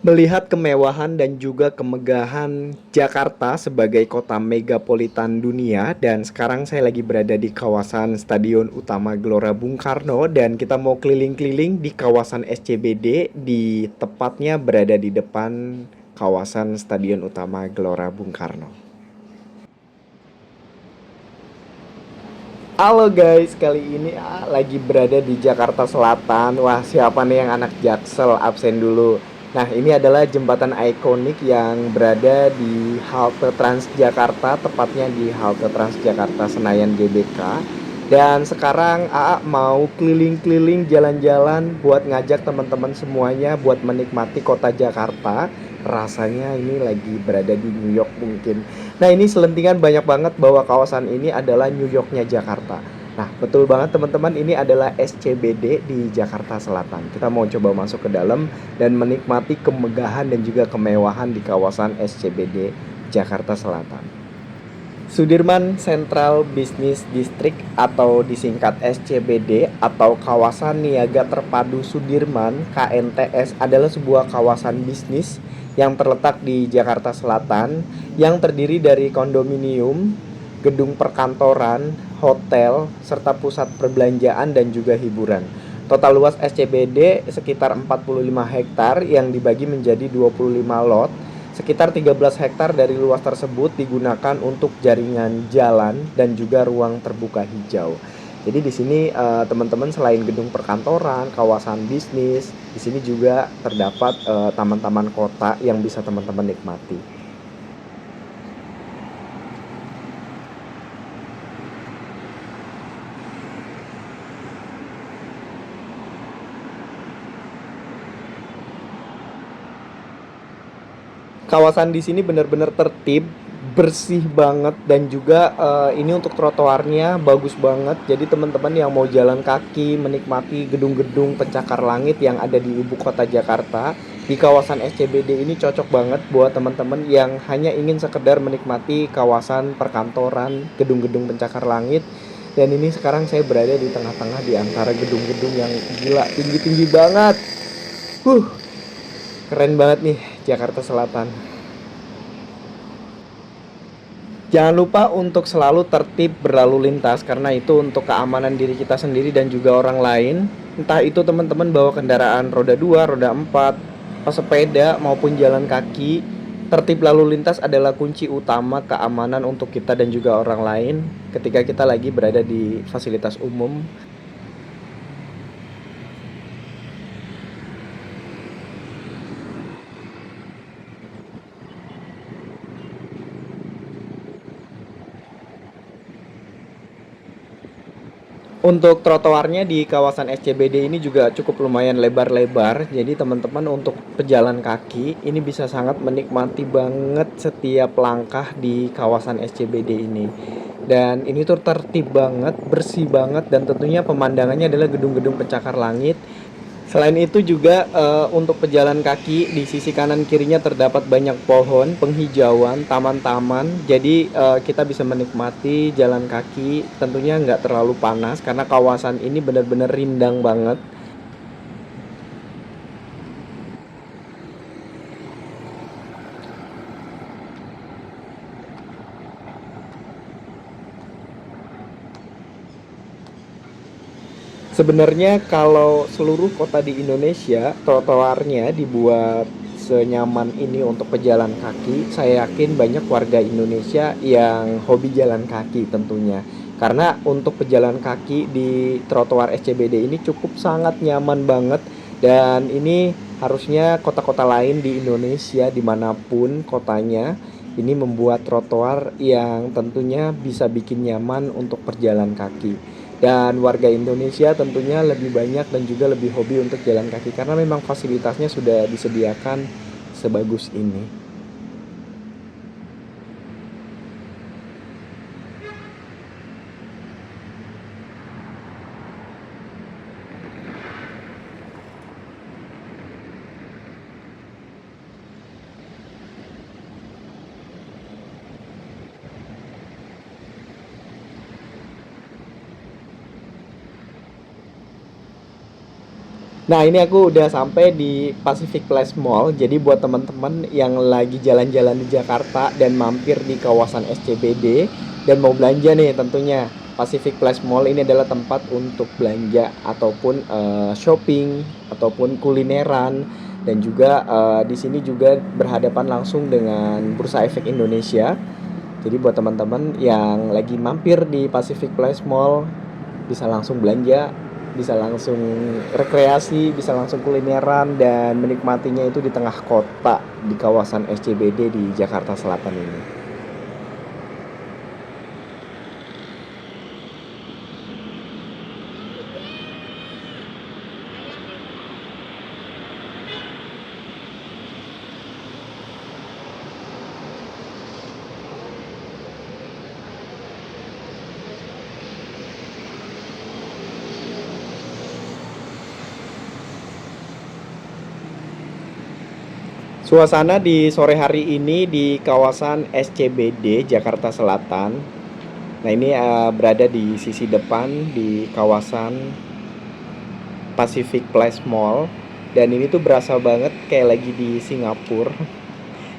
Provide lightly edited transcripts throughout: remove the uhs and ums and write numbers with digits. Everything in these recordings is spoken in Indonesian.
Melihat kemewahan dan juga kemegahan Jakarta sebagai kota megapolitan dunia, dan sekarang saya lagi berada di kawasan Stadion Utama Gelora Bung Karno, dan kita mau keliling-keliling di kawasan SCBD, di tepatnya berada di depan kawasan Stadion Utama Gelora Bung Karno. Halo guys, kali ini lagi berada di Jakarta Selatan. Wah, siapa nih yang anak Jaksel absen dulu? Nah, ini adalah jembatan ikonik yang berada di halte Transjakarta, tepatnya di halte Transjakarta Senayan GBK. Dan sekarang AA mau keliling-keliling jalan-jalan buat ngajak teman-teman semuanya buat menikmati kota Jakarta. Rasanya ini lagi berada di New York mungkin. Nah, ini selentingan banyak banget bahwa kawasan ini adalah New Yorknya Jakarta. Nah, betul banget teman-teman, ini adalah SCBD di Jakarta Selatan. Kita mau coba masuk ke dalam dan menikmati kemegahan dan juga kemewahan di kawasan SCBD Jakarta Selatan. Sudirman Central Business District atau disingkat SCBD atau Kawasan Niaga Terpadu Sudirman KNTS adalah sebuah kawasan bisnis yang terletak di Jakarta Selatan yang terdiri dari kondominium, gedung perkantoran, hotel, serta pusat perbelanjaan dan juga hiburan. Total luas SCBD sekitar 45 hektar yang dibagi menjadi 25 lot. Sekitar 13 hektar dari luas tersebut digunakan untuk jaringan jalan dan juga ruang terbuka hijau. Jadi di sini teman-teman selain gedung perkantoran, kawasan bisnis, di sini juga terdapat taman-taman kota yang bisa teman-teman nikmati. Kawasan di sini benar-benar tertib, bersih banget dan juga ini untuk trotoarnya bagus banget. Jadi teman-teman yang mau jalan kaki menikmati gedung-gedung pencakar langit yang ada di ibu kota Jakarta, di kawasan SCBD ini cocok banget buat teman-teman yang hanya ingin sekedar menikmati kawasan perkantoran, gedung-gedung pencakar langit. Dan ini sekarang saya berada di tengah-tengah di antara gedung-gedung yang gila tinggi-tinggi banget. Huh, keren banget nih Jakarta Selatan. Jangan lupa untuk selalu tertib berlalu lintas karena itu untuk keamanan diri kita sendiri dan juga orang lain. Entah itu teman-teman bawa kendaraan roda 2, roda 4, pesepeda maupun jalan kaki. Tertib lalu lintas adalah kunci utama keamanan untuk kita dan juga orang lain ketika kita lagi berada di fasilitas umum. Untuk trotoarnya di kawasan SCBD ini juga cukup lumayan lebar-lebar. Jadi teman-teman untuk pejalan kaki ini bisa sangat menikmati banget setiap langkah di kawasan SCBD ini. Dan ini tuh tertib banget, bersih banget dan tentunya pemandangannya adalah gedung-gedung pencakar langit. Selain itu juga untuk pejalan kaki di sisi kanan kirinya terdapat banyak pohon, penghijauan, taman-taman. Jadi kita bisa menikmati jalan kaki. Tentunya nggak terlalu panas karena kawasan ini benar-benar rindang banget. Sebenarnya kalau seluruh kota di Indonesia trotoarnya dibuat senyaman ini untuk pejalan kaki, saya yakin banyak warga Indonesia yang hobi jalan kaki tentunya. Karena untuk pejalan kaki di trotoar SCBD ini cukup sangat nyaman banget dan ini harusnya kota-kota lain di Indonesia dimanapun kotanya ini membuat trotoar yang tentunya bisa bikin nyaman untuk perjalan kaki. Dan warga Indonesia tentunya lebih banyak dan juga lebih hobi untuk jalan kaki karena memang fasilitasnya sudah disediakan sebagus ini. Nah, ini aku udah sampai di Pacific Place Mall. Jadi buat teman-teman yang lagi jalan-jalan di Jakarta dan mampir di kawasan SCBD dan mau belanja nih tentunya. Pacific Place Mall ini adalah tempat untuk belanja ataupun shopping ataupun kulineran dan juga di sini juga berhadapan langsung dengan Bursa Efek Indonesia. Jadi buat teman-teman yang lagi mampir di Pacific Place Mall bisa langsung belanja, bisa langsung rekreasi, bisa langsung kulineran dan menikmatinya itu di tengah kota di kawasan SCBD di Jakarta Selatan ini. Suasana di sore hari ini di kawasan SCBD Jakarta Selatan. Nah, ini berada di sisi depan di kawasan Pacific Place Mall dan ini tuh berasa banget kayak lagi di Singapura.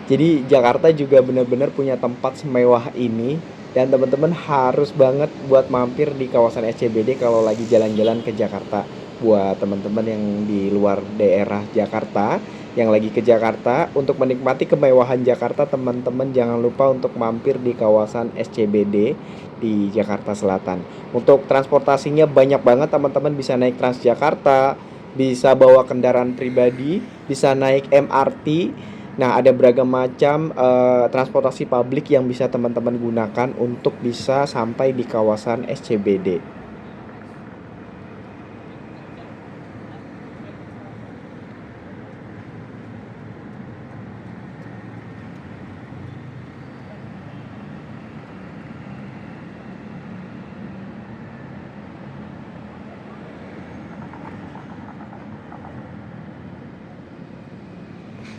Jadi Jakarta juga benar-benar punya tempat semewah ini dan teman-teman harus banget buat mampir di kawasan SCBD kalau lagi jalan-jalan ke Jakarta. Buat teman-teman yang di luar daerah Jakarta, yang lagi ke Jakarta untuk menikmati kemewahan Jakarta, teman-teman jangan lupa untuk mampir di kawasan SCBD di Jakarta Selatan. Untuk transportasinya banyak banget, teman-teman bisa naik Transjakarta, bisa bawa kendaraan pribadi, bisa naik MRT. Nah, ada beragam macam transportasi publik yang bisa teman-teman gunakan untuk bisa sampai di kawasan SCBD.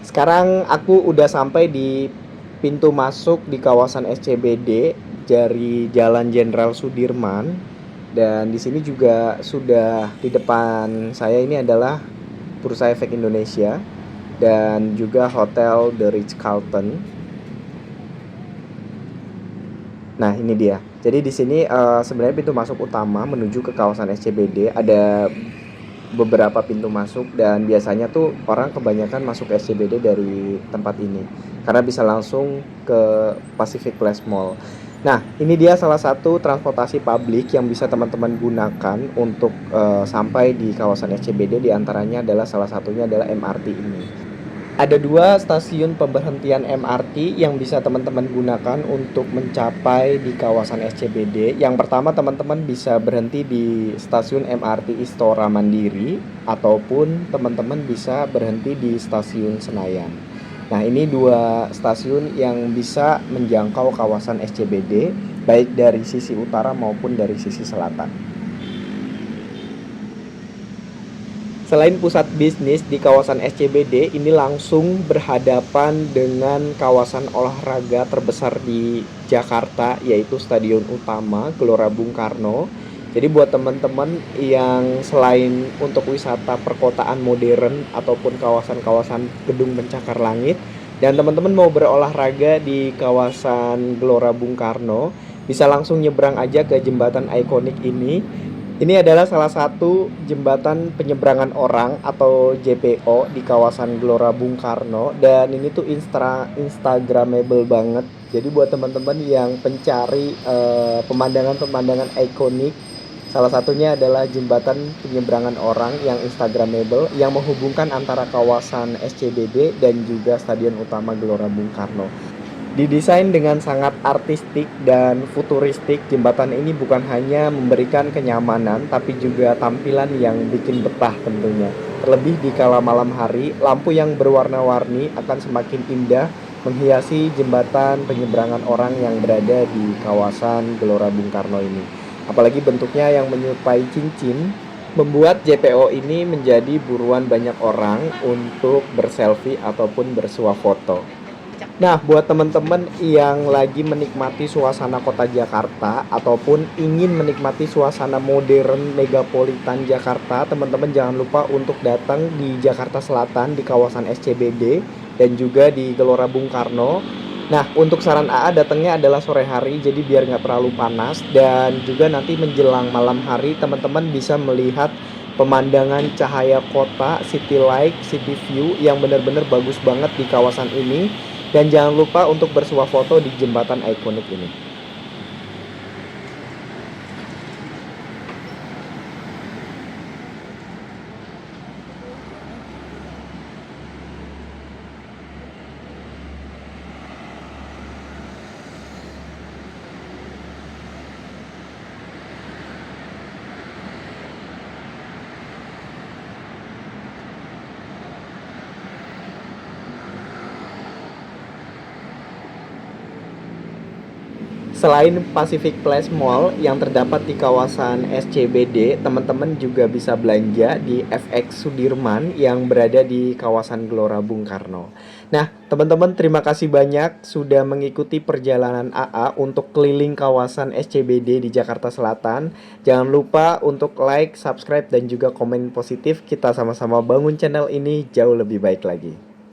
Sekarang aku udah sampai di pintu masuk di kawasan SCBD dari Jalan Jenderal Sudirman dan di sini juga sudah di depan saya ini adalah Bursa Efek Indonesia dan juga Hotel The Ritz-Carlton. Nah, ini dia. Jadi di sini sebenarnya pintu masuk utama menuju ke kawasan SCBD ada beberapa pintu masuk dan biasanya tuh orang kebanyakan masuk SCBD dari tempat ini karena bisa langsung ke Pacific Place Mall. Nah, ini dia salah satu transportasi publik yang bisa teman-teman gunakan untuk sampai di kawasan SCBD, diantaranya adalah salah satunya adalah MRT ini. Ada dua stasiun pemberhentian MRT yang bisa teman-teman gunakan untuk mencapai di kawasan SCBD. Yang pertama, teman-teman bisa berhenti di stasiun MRT Istora Mandiri ataupun teman-teman bisa berhenti di stasiun Senayan. Nah, ini dua stasiun yang bisa menjangkau kawasan SCBD baik dari sisi utara maupun dari sisi selatan. Selain pusat bisnis di kawasan SCBD, ini langsung berhadapan dengan kawasan olahraga terbesar di Jakarta, yaitu Stadion Utama Gelora Bung Karno. Jadi buat teman-teman yang selain untuk wisata perkotaan modern ataupun kawasan-kawasan gedung pencakar langit, dan teman-teman mau berolahraga di kawasan Gelora Bung Karno, bisa langsung nyebrang aja ke jembatan ikonik ini. Ini adalah salah satu jembatan penyeberangan orang atau JPO di kawasan Gelora Bung Karno dan ini tuh instagramable banget. Jadi buat teman-teman yang pencari pemandangan-pemandangan ikonik, salah satunya adalah jembatan penyeberangan orang yang instagramable yang menghubungkan antara kawasan SCBD dan juga Stadion Utama Gelora Bung Karno. Didesain dengan sangat artistik dan futuristik, jembatan ini bukan hanya memberikan kenyamanan, tapi juga tampilan yang bikin betah tentunya. Terlebih di kala malam hari, lampu yang berwarna-warni akan semakin indah menghiasi jembatan penyeberangan orang yang berada di kawasan Gelora Bung Karno ini. Apalagi bentuknya yang menyerupai cincin, membuat JPO ini menjadi buruan banyak orang untuk berselfie ataupun bersuah foto. Nah, buat teman-teman yang lagi menikmati suasana kota Jakarta ataupun ingin menikmati suasana modern megapolitan Jakarta, teman-teman jangan lupa untuk datang di Jakarta Selatan di kawasan SCBD dan juga di Gelora Bung Karno. Nah, untuk saran AA datangnya adalah sore hari, jadi biar nggak terlalu panas dan juga nanti menjelang malam hari teman-teman bisa melihat pemandangan cahaya kota, city light, city view yang benar-benar bagus banget di kawasan ini. Dan jangan lupa untuk bersuah foto di jembatan ikonik ini. Selain Pacific Place Mall yang terdapat di kawasan SCBD, teman-teman juga bisa belanja di FX Sudirman yang berada di kawasan Gelora Bung Karno. Nah, teman-teman terima kasih banyak sudah mengikuti perjalanan AA untuk keliling kawasan SCBD di Jakarta Selatan. Jangan lupa untuk like, subscribe, dan juga komen positif. Kita sama-sama bangun channel ini jauh lebih baik lagi.